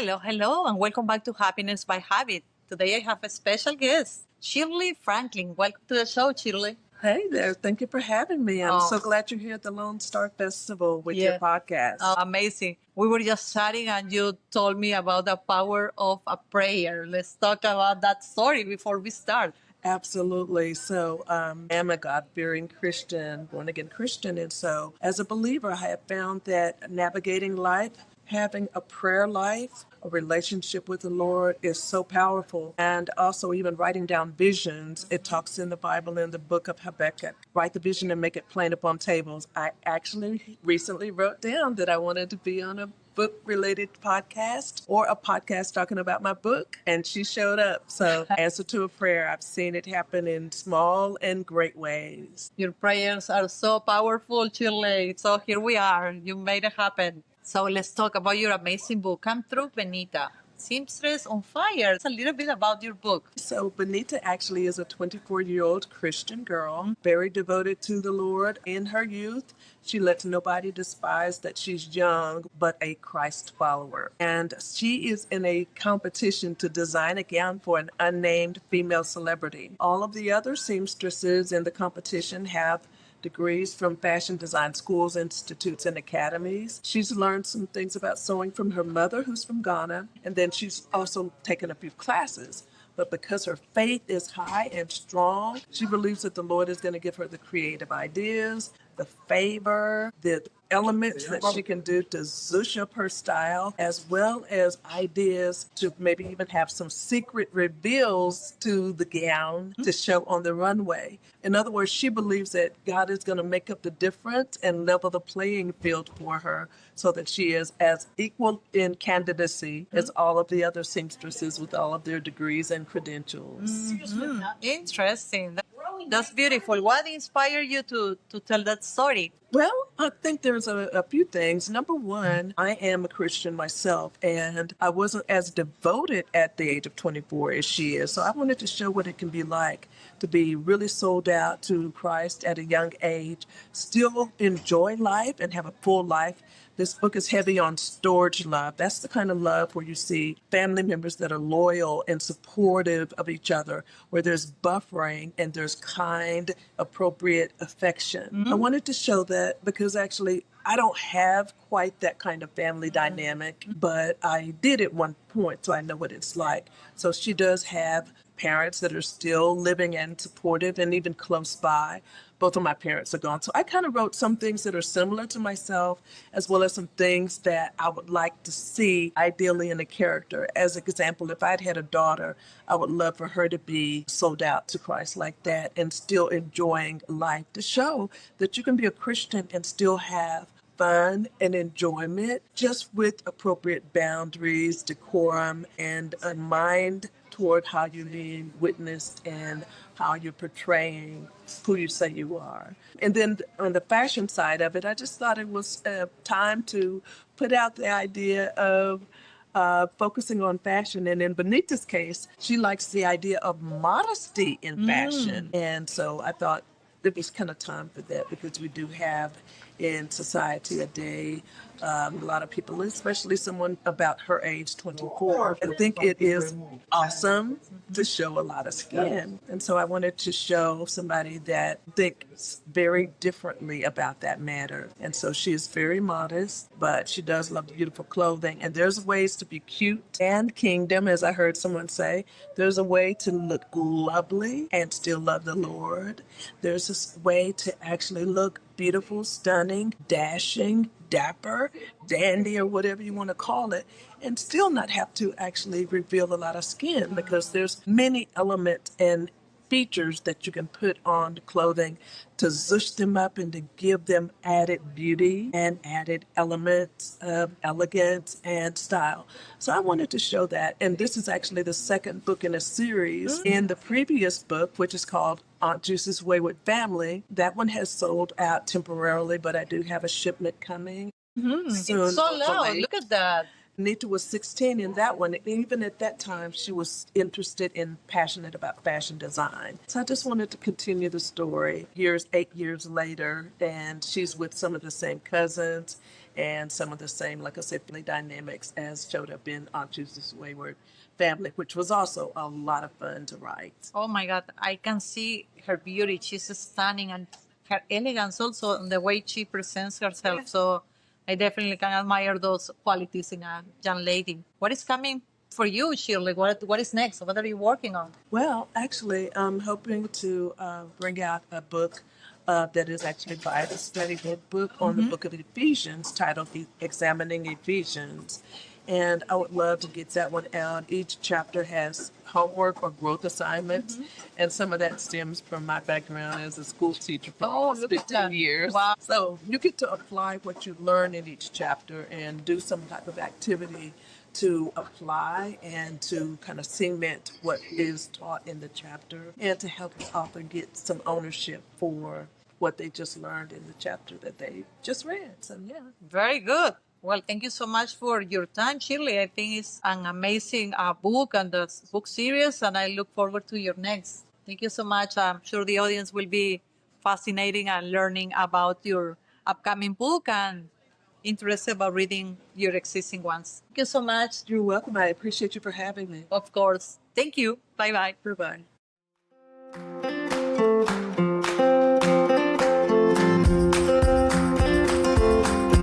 Hello, hello, and welcome back to Happiness by Habit. Today I have a special guest, Shirley Franklin. Welcome to the show, Shirley. Hey there. Thank you for having me. I'm Oh. so glad you're here at the Lone Star Festival with Yeah. your podcast. Amazing. We were just chatting and you told me about the power of a prayer. Let's talk about that story before we start. Absolutely. So I'm a God-fearing Christian, born-again Christian. And so as a believer, I have found that navigating life, having a prayer life, a relationship with the Lord is so powerful. And also even writing down visions. It talks in the Bible in the book of Habakkuk. Write the vision and make it plain upon tables. I actually recently wrote down that I wanted to be on a book-related podcast or a podcast talking about my book, and she showed up. So answer to a prayer. I've seen it happen in small and great ways. Your prayers are so powerful, Shirley. So here we are. You made it happen. So let's talk about your amazing book, Come Through Benita. Seamstress on Fire. It's a little bit about your book. So Benita actually is a 24-year-old Christian girl, very devoted to the Lord. In her youth, she lets nobody despise that she's young, but a Christ follower. And she is in a competition to design a gown for an unnamed female celebrity. All of the other seamstresses in the competition have degrees from fashion design schools, institutes, and academies. She's learned some things about sewing from her mother, who's from Ghana, and then she's also taken a few classes. But because her faith is high and strong, she believes that the Lord is going to give her the creative ideas, the favor, the elements that she can do to zhuzh up her style, as well as ideas to maybe even have some secret reveals to the gown to show on the runway. In other words, she believes that God is going to make up the difference and level the playing field for her so that she is as equal in candidacy as all of the other seamstresses with all of their degrees and credentials. Interesting. That's beautiful. What inspired you to tell that story? Well, I think there's a few things. Number one, I am a Christian myself, and I wasn't as devoted at the age of 24 as she is. So I wanted to show what it can be like to be really sold out to Christ at a young age, still enjoy life and have a full life. This book is heavy on storge love. That's the kind of love where you see family members that are loyal and supportive of each other, where there's buffering and there's kind, appropriate affection. I wanted to show that because actually I don't have quite that kind of family dynamic, but I did at one point, so I know what it's like. So she does have parents that are still living and supportive and even close by. Both of my parents are gone. So I kind of wrote some things that are similar to myself, as well as some things that I would like to see ideally in a character. As an example, if I'd had a daughter, I would love for her to be sold out to Christ like that and still enjoying life, to show that you can be a Christian and still have fun and enjoyment, just with appropriate boundaries, decorum, and a mind toward how you're being witnessed and how you're portraying who you say you are. And then on the fashion side of it, I just thought it was time to put out the idea of focusing on fashion. And in Benita's case, she likes the idea of modesty in fashion. And so I thought it was kind of time for that, because we do have in society a day, a lot of people, especially someone about her age, 24, and think it is awesome to show a lot of skin. And so I wanted to show somebody that thinks very differently about that matter. And so she is very modest, but she does love beautiful clothing. And there's ways to be cute and kingdom, as I heard someone say. There's a way to look lovely and still love the Lord. There's a way to actually look beautiful, stunning, dashing, dapper, dandy, or whatever you want to call it, and still not have to actually reveal a lot of skin, because there's many elements and features that you can put on the clothing to zhuzh them up and to give them added beauty and added elements of elegance and style. So I wanted to show that. And this is actually the second book in a series. In the previous book, which is called Aunt Juice's Wayward Family, that one has sold out temporarily, but I do have a shipment coming soon. It's so loud. hopefully. Look at that. Nita was 16 in that one. Even at that time, she was interested and passionate about fashion design. So I just wanted to continue the story 8 years later, and she's with some of the same cousins and some of the same, like I said, family dynamics as showed up in Aunt Susie's Wayward Family, which was also a lot of fun to write. Oh my God, I can see her beauty. She's stunning, and her elegance also in the way she presents herself. So I definitely can admire those qualities in a young lady. What is coming for you, Shirley? What is next? What are you working on? Well, actually, I'm hoping to bring out a book that is actually a Bible study book on the book of Ephesians titled Examining Ephesians. And I would love to get that one out. Each chapter has homework or growth assignments, and some of that stems from my background as a school teacher for almost 15 years. Wow. So you get to apply what you learn in each chapter and do some type of activity to apply and to kind of cement what is taught in the chapter and to help the author get some ownership for what they just learned in the chapter that they just read. So, yeah. Very good. Well, thank you so much for your time, Shirley. I think it's an amazing book and the book series, and I look forward to your next. Thank you so much. I'm sure the audience will be fascinating and learning about your upcoming book and interested about reading your existing ones. Thank you so much. You're welcome. I appreciate you for having me. Of course. Thank you. Bye bye. Bye-bye.